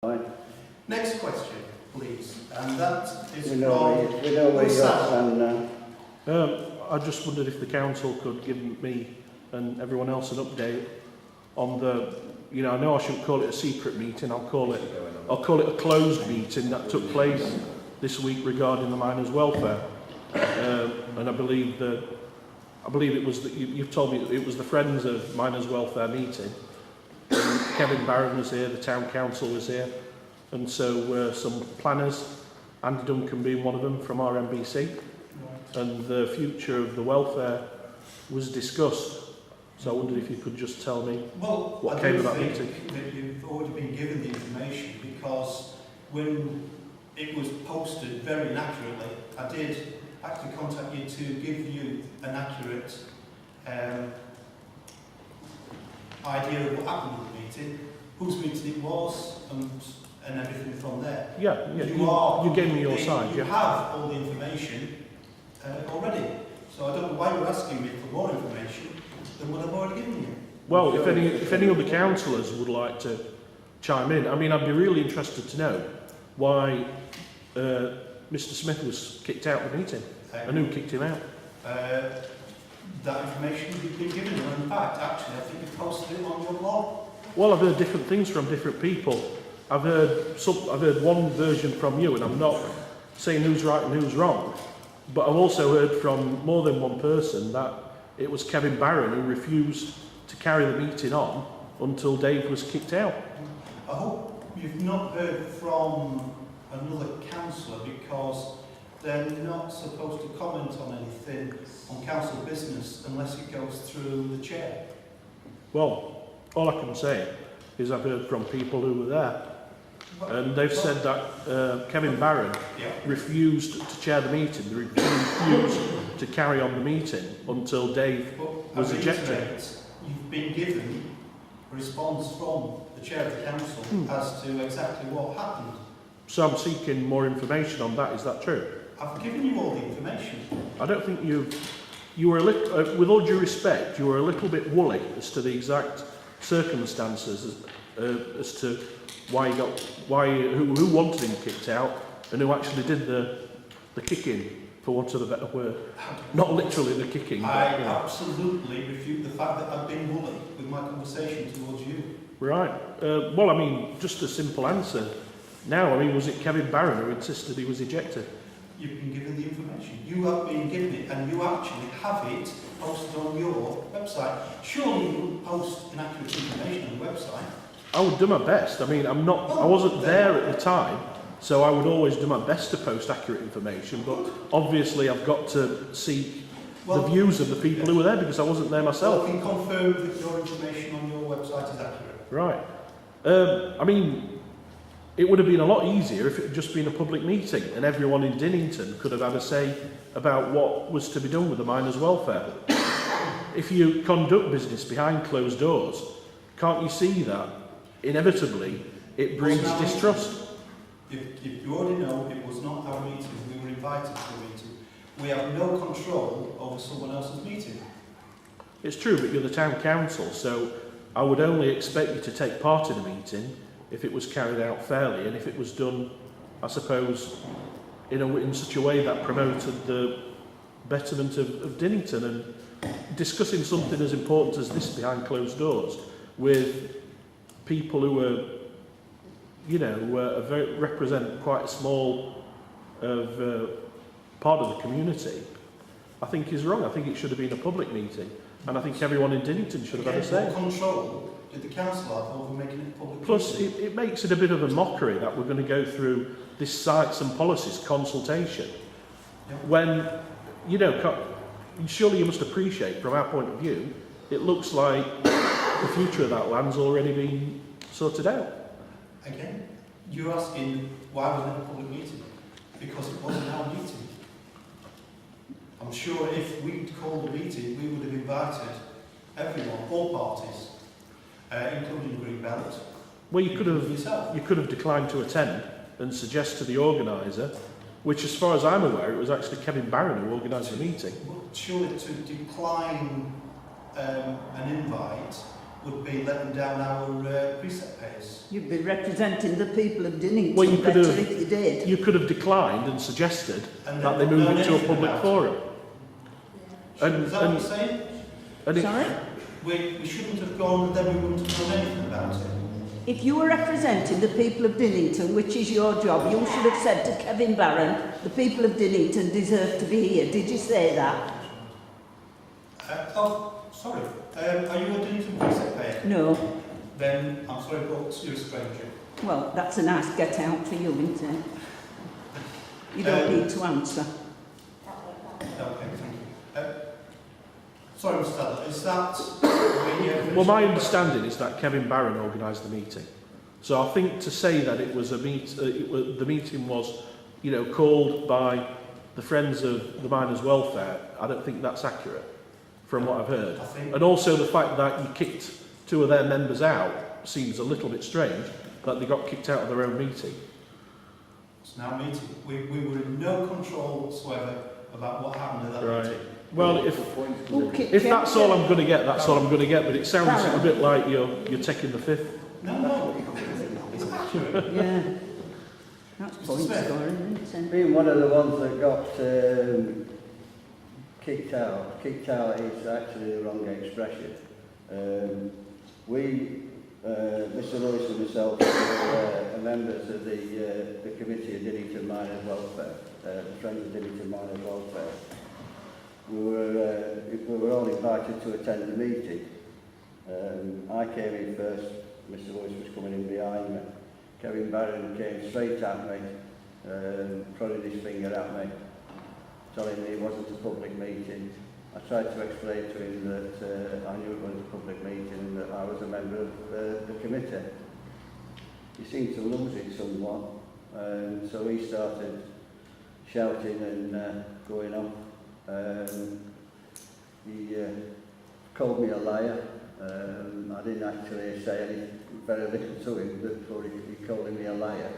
Right. Next question, please, and that is We know where you're at, and I just wondered if the council could give me and everyone else an update on the, I know I shouldn't call it a secret meeting, I'll call it a closed meeting that took place this week regarding the miners' welfare. And I believe it was that you've told me it was the Friends of Miners' Welfare meeting. And Kevin Barron was here, the town council was here, and so were some planners, Andy Duncan being one of them from RMBC, and the future of the welfare was discussed. So I wondered if you could just tell me what came of that meeting. That you've already been given the information, because when it was posted very inaccurately, I did actually contact you to give you an accurate idea of what happened at the meeting, whose meeting it was, and everything from there. Yeah, you gave me your side. You have all the information already, so I don't know why you're asking me for more information than what I've already given you. Well, if any other councillors would like to chime in, I mean, I'd be really interested to know why Mr. Smith was kicked out of the meeting and who kicked him out. That information you've been given, and in fact, actually, I think you posted it on your blog. Well, I've heard different things from different people. I've heard one version from you, and I'm not saying who's right and who's wrong, but I've also heard from more than one person that it was Kevin Barron who refused to carry the meeting on until Dave was kicked out. I hope you've not heard from another councillor, because they're not supposed to comment on anything on council business unless it goes through the chair. Well, all I can say is I've heard from people who were there, and they've said that Kevin Barron refused to chair the meeting, he refused to carry on the meeting until Dave was ejected. You've been given a response from the chair of the council as to exactly what happened. So I'm seeking more information on that, is that true? I've given you all the information. I don't think you were a little, with all due respect, you were a little bit woolly as to the exact circumstances as to who wanted him kicked out and who actually did the kicking, for want of a better word. Not literally the kicking. I absolutely refute the fact that I've been woolly with my conversation towards you. Right. Well, I mean, just a simple answer. Now, I mean, was it Kevin Barron who insisted he was ejected? You've been given the information. You have been given it, and you actually have it posted on your website. Surely you wouldn't post inaccurate information on the website. I would do my best. I mean, I wasn't there at the time, so I would always do my best to post accurate information, but obviously I've got to seek the views of the people who were there, because I wasn't there myself. Well, I can confirm that your information on your website is accurate. Right. I mean, it would have been a lot easier if it had just been a public meeting and everyone in Dinnington could have had a say about what was to be done with the miners' welfare. If you conduct business behind closed doors, can't you see that inevitably it brings distrust? If you already know, it was not our meeting. We were invited to a meeting. We have no control over someone else's meeting. It's true, but you're the town council, so I would only expect you to take part in a meeting if it was carried out fairly, and if it was done, I suppose, in such a way that promoted the betterment of Dinnington, and discussing something as important as this behind closed doors with people who are, represent quite a small part of the community, I think is wrong. I think it should have been a public meeting, and I think everyone in Dinnington should have had a say. What control did the council have over making it public? Plus, it makes it a bit of a mockery that we're going to go through this sites and policies consultation when, surely you must appreciate, from our point of view, it looks like the future of that land's already been sorted out. Again, you're asking why was it a public meeting? Because it wasn't our meeting. I'm sure if we'd called a meeting, we would have invited everyone, all parties, including the Green Belt. Well, you could have declined to attend and suggest to the organiser, which, as far as I'm aware, it was actually Kevin Barron who organised the meeting. Well, surely to decline an invite would be letting down our precept payers. You'd be representing the people of Dinnington Well, you could better have- if you did. You could have declined and suggested And that they then move done it to a anything public about forum. Is that what you're saying? And it, Sorry? We shouldn't have gone and then we wouldn't have done anything about it. If you were representing the people of Dinnington, which is your job, you should have said to Kevin Barron, the people of Dinnington deserve to be here. Did you say that? Sorry. Are you a Dinnington precept payer? No. Then I'm sorry, but you're a stranger. Well, that's a nice get out for you, isn't it? You don't need to answer. Okay, thank you. Sorry, Mr. Adler, is that... well, my understanding is that Kevin Barron organised the meeting. So I think to say that it was a the meeting was, you know, called by the Friends of the Miners' Welfare, I don't think that's accurate, from what I've heard. And also the fact that you kicked 2 of their members out seems a little bit strange, that they got kicked out of their own meeting. It's now a meeting. We were in no control whatsoever about what happened at that meeting. Well, if that's all I'm going to get, that's all I'm going to get. But it sounds a bit like you're taking the fifth. No, it's accurate. Yeah. That's point scoring, isn't it? Being one of the ones that got kicked out is actually the wrong expression. Mr. Lewis and myself are members of the Committee of Dinnington Miners' Welfare, the Friends of Dinnington Miners' Welfare. We were all invited to attend the meeting. I came in first, Mr. Lewis was coming in behind me. Kevin Barron came straight at me, prodded his finger at me, telling me it wasn't a public meeting. I tried to explain to him that I knew it was a public meeting and that I was a member of the committee. He seemed to lose it somewhat, so he started shouting and going on. He called me a liar. I didn't actually say any very little to him before he called me a liar.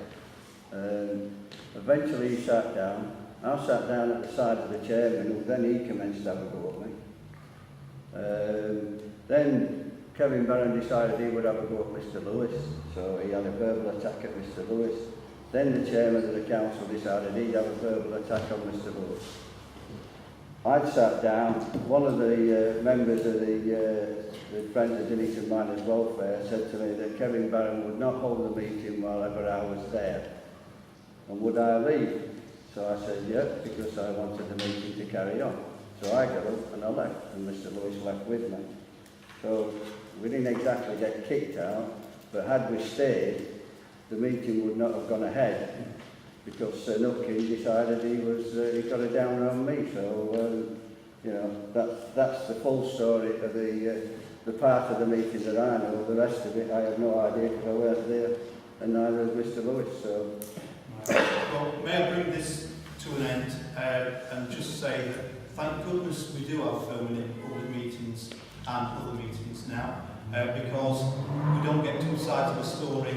Eventually he sat down. I sat down at the side of the chairman, and then he commenced to have a go at me. Then Kevin Barron decided he would have a go at Mr. Lewis, so he had a verbal attack at Mr. Lewis. Then the chairman of the council decided he'd have a verbal attack on Mr. Lewis. I'd sat down. One of the members of the Friends of Dinnington Miners' Welfare said to me that Kevin Barron would not hold the meeting while ever I was there. And would I leave? So I said, yeah, because I wanted the meeting to carry on. So I got up and I left, and Mr. Lewis left with me. So we didn't exactly get kicked out, but had we stayed, the meeting would not have gone ahead, because Sir Nutkin decided he got a downer on me. So, you know, that's the full story of the part of the meeting that I know. The rest of it, I have no idea, because I weren't there, and neither was Mr. Lewis. So. Well, may I bring this to an end and just say that thank goodness we do have permanent public meetings and other meetings now, because we don't get 2 sides of the story.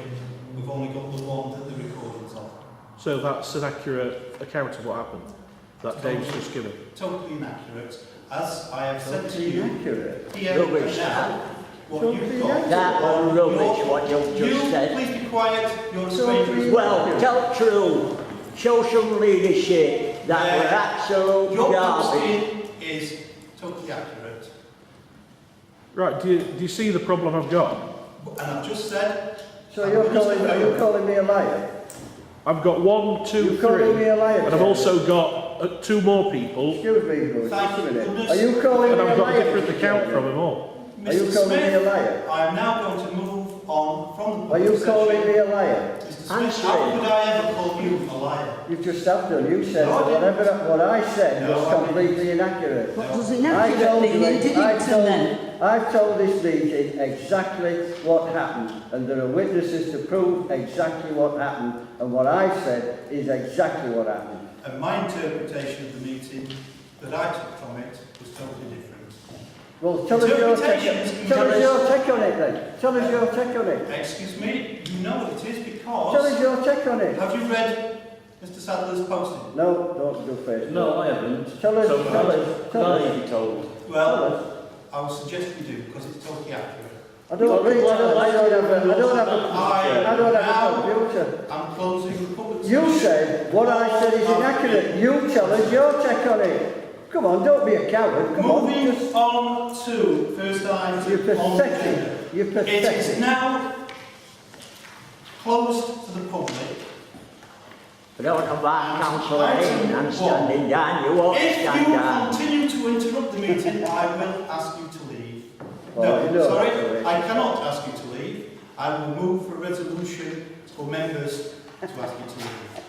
We've only got the one that the recordings of. So that's an accurate account of what happened that Dave's just given. Totally inaccurate. As I have said to you, Inaccurate. here Rubbish. now, what you've got. That one rubbish, what you've just said. Please be quiet. You're a stranger. Well, tell true. Show some leadership. That were absolute Your garbage. posting is totally accurate. Right, do you see the problem I've got? And I've just said... So are you calling me a liar? I've got 1, 2, You're calling me 3, a liar? and I've also got 2 more people, Excuse me, Bruce, just Thank a minute. goodness. Are you calling and me a I've got liar? a different Mr. account Chairman? from them all. Are you Mr. calling me a Smith, liar? I am now going to move on from the Are you public calling section. me a liar? Mr. Smith, Answer how it. could I ever call you a liar? You just have done. You said No, I that didn't. what I said No, was I didn't. completely inaccurate. What does I inaccurate told mean you- in Dinnington then? I've told this meeting exactly what happened, and there are witnesses to prove exactly what happened, and what I said is exactly what happened. And my interpretation of the meeting that I took from it was totally different. Well, tell us your take Interpretations tell can us be- your take on it then. Tell us your take on it. Excuse me, you know what it is Tell us because... your take on it. Have you read Mr. Sadler's posting? No, don't do face. No, I haven't. Tell us, So tell us, tell can I us. be told? Well, I would suggest you do because it's totally accurate. I don't think so. I don't have a computer. I'm closing the public You session. said what I said is inaccurate. You tell us your take on it. Come on, don't be a coward. Come on, Moving just, on to first item you're on the agenda. pathetic. You're It is pathetic. now closed to the public. I don't know why councillor in and standing down, you won't If stand you down. continue to interrupt the meeting, I will ask you to leave. Oh, you No, don't sorry, have to leave. I cannot ask you to leave. I will move for a resolution for members to ask you to leave.